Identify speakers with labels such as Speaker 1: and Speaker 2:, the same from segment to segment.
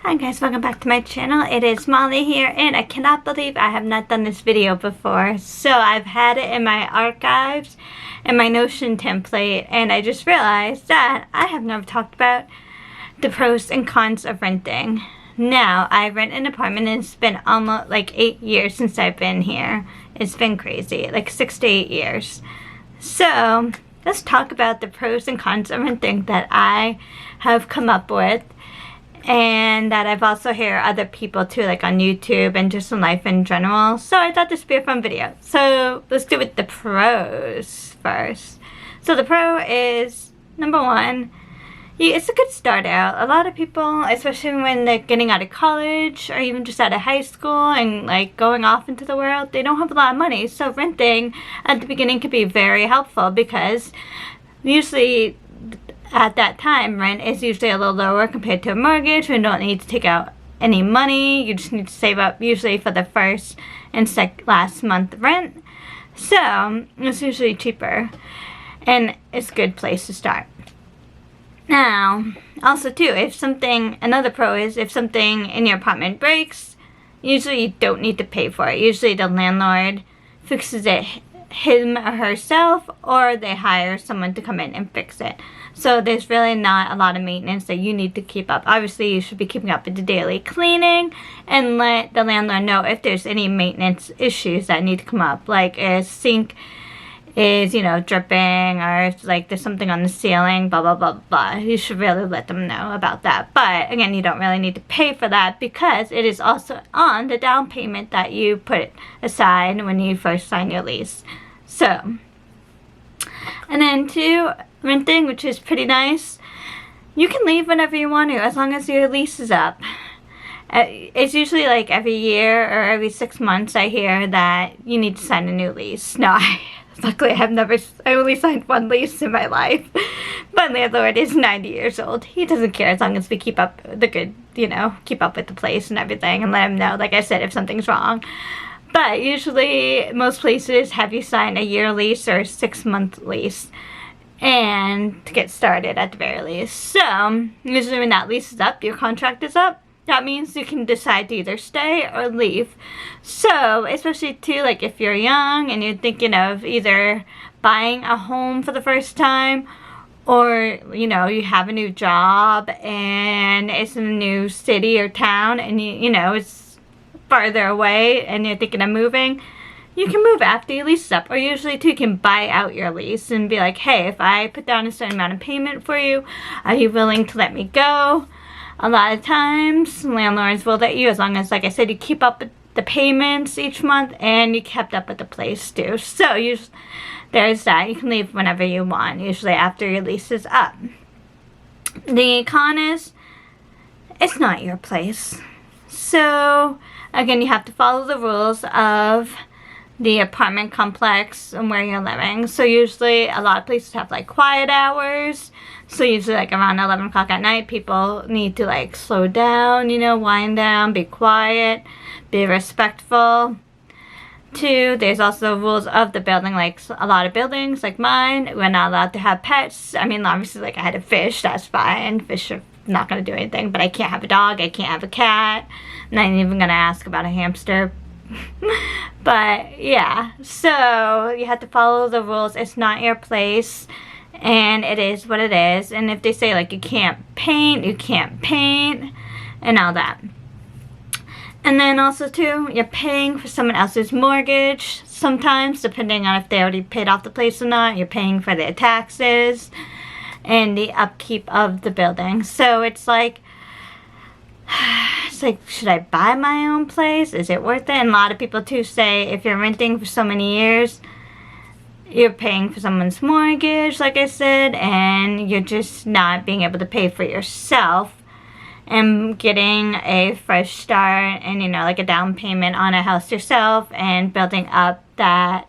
Speaker 1: Hi guys, welcome back to my channel. It is Molly here, and I cannot believe I have not done this video before. So I've had it in my archives and my Notion template, and I just realized that I have never talked about the pros and cons of renting. Now, I rent an apartment and it's been almost like 8 years since I've been here. It's been crazy, like 6 to 8 years. So let's talk about the pros and cons of renting that I have come up with, and that I've also heard other people too, like on YouTube and just in life in general. So I thought this would be a fun video. So let's do it the pros first. So the pro is, number one, it's a good start out. A lot of people, especially when they're getting out of college or even just out of high school and like going off into the world, they don't have a lot of money. So renting at the beginning can be very helpful, because usually at that time, rent is usually a little lower compared to a mortgage. You don't need to take out any money. You just need to save up usually for the first and last month rent. So it's usually cheaper, and it's a good place to start. Now, also too, another pro is if something in your apartment breaks, usually you don't need to pay for it. Usually the landlord fixes it him or herself, or they hire someone to come in and fix it. So there's really not a lot of maintenance that you need to keep up. Obviously, you should be keeping up with the daily cleaning and let the landlord know if there's any maintenance issues that need to come up, like a sink is, dripping, or if like there's something on the ceiling, blah blah blah blah. You should really let them know about that. But again, you don't really need to pay for that, because it is also on the down payment that you put aside when you first sign your lease. So, and then two, renting, which is pretty nice, you can leave whenever you want to, as long as your lease is up. It's usually like every year or every 6 months I hear that you need to sign a new lease. No, luckily I only signed one lease in my life. My landlord is 90 years old. He doesn't care as long as we keep up keep up with the place and everything, and let him know, like I said, if something's wrong. But usually most places have you sign a year lease or a 6-month lease, and to get started at the very least. So usually when that lease is up, your contract is up, that means you can decide to either stay or leave. So especially too, like if you're young and you're thinking of either buying a home for the first time, or you have a new job and it's in a new city or town, and it's farther away and you're thinking of moving, you can move after your lease is up. Or usually too, you can buy out your lease and be like, hey, if I put down a certain amount of payment for you, are you willing to let me go? A lot of times landlords will let you, as long as, like I said, you keep up with the payments each month and you kept up with the place too. So there's that. You can leave whenever you want, usually after your lease is up. The con is, it's not your place. So again, you have to follow the rules of the apartment complex and where you're living. So usually a lot of places have like quiet hours. So usually like around 11 o'clock at night, people need to like slow down, wind down, be quiet, be respectful. Two, there's also rules of the building, like a lot of buildings like mine, we're not allowed to have pets. I mean, obviously like I had a fish, that's fine. Fish are not going to do anything, but I can't have a dog, I can't have a cat. I'm not even going to ask about a hamster. But yeah, so you have to follow the rules. It's not your place, and it is what it is. And if they say like you can't paint, you can't paint, and all that. And then also too, you're paying for someone else's mortgage sometimes, depending on if they already paid off the place or not. You're paying for their taxes and the upkeep of the building. So it's like, should I buy my own place? Is it worth it? And a lot of people too say if you're renting for so many years, you're paying for someone's mortgage, like I said, and you're just not being able to pay for yourself and getting a fresh start and, like a down payment on a house yourself, and building up that,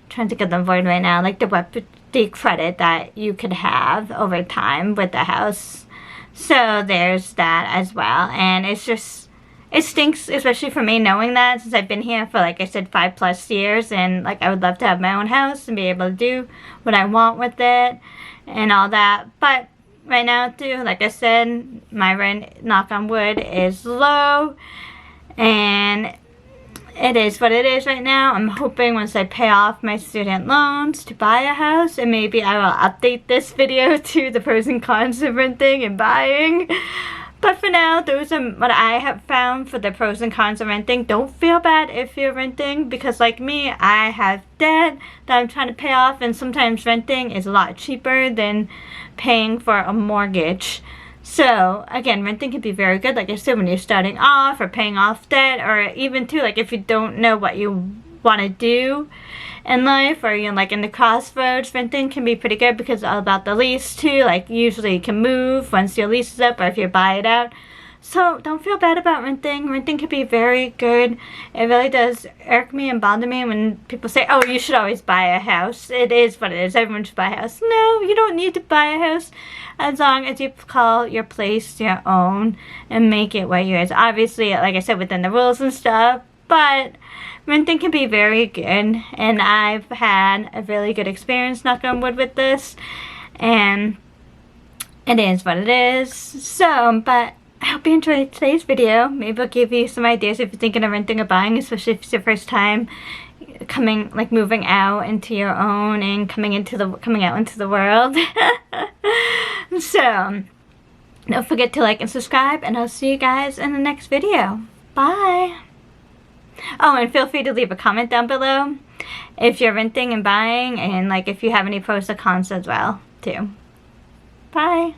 Speaker 1: I'm trying to get the word right now, like the credit that you could have over time with the house. So there's that as well. And it stinks, especially for me, knowing that, since I've been here for, like I said, 5+ years, and like I would love to have my own house and be able to do what I want with it and all that. But right now too. Like I said, my rent, knock on wood, is low, and it is what it is right now. I'm hoping once I pay off my student loans to buy a house, and maybe I will update this video to the pros and cons of renting and buying. But for now, those are what I have found for the pros and cons of renting. Don't feel bad if you're renting, because like me, I have debt that I'm trying to pay off, and sometimes renting is a lot cheaper than paying for a mortgage. So again, renting can be very good, like I said, when you're starting off or paying off debt, or even too, like if you don't know what you want to do in life, or you're like in the crossroads, renting can be pretty good because it's all about the lease too. Like usually you can move once your lease is up, or if you buy it out. So don't feel bad about renting. Renting can be very good. It really does irk me and bother me when people say, oh, you should always buy a house. It is what it is. Everyone should buy a house. No, you don't need to buy a house as long as you call your place your own and make it what yours. Obviously, like I said, within the rules and stuff. But renting can be very good, and I've had a really good experience, knock on wood, with this, and it is what it is. So, but I hope you enjoyed today's video. Maybe I'll give you some ideas if you're thinking of renting or buying, especially if it's your first time moving out into your own and coming out into the world. So, don't forget to like and subscribe, and I'll see you guys in the next video. Bye! Oh, and feel free to leave a comment down below if you're renting and buying, and like if you have any pros or cons as well too. Bye!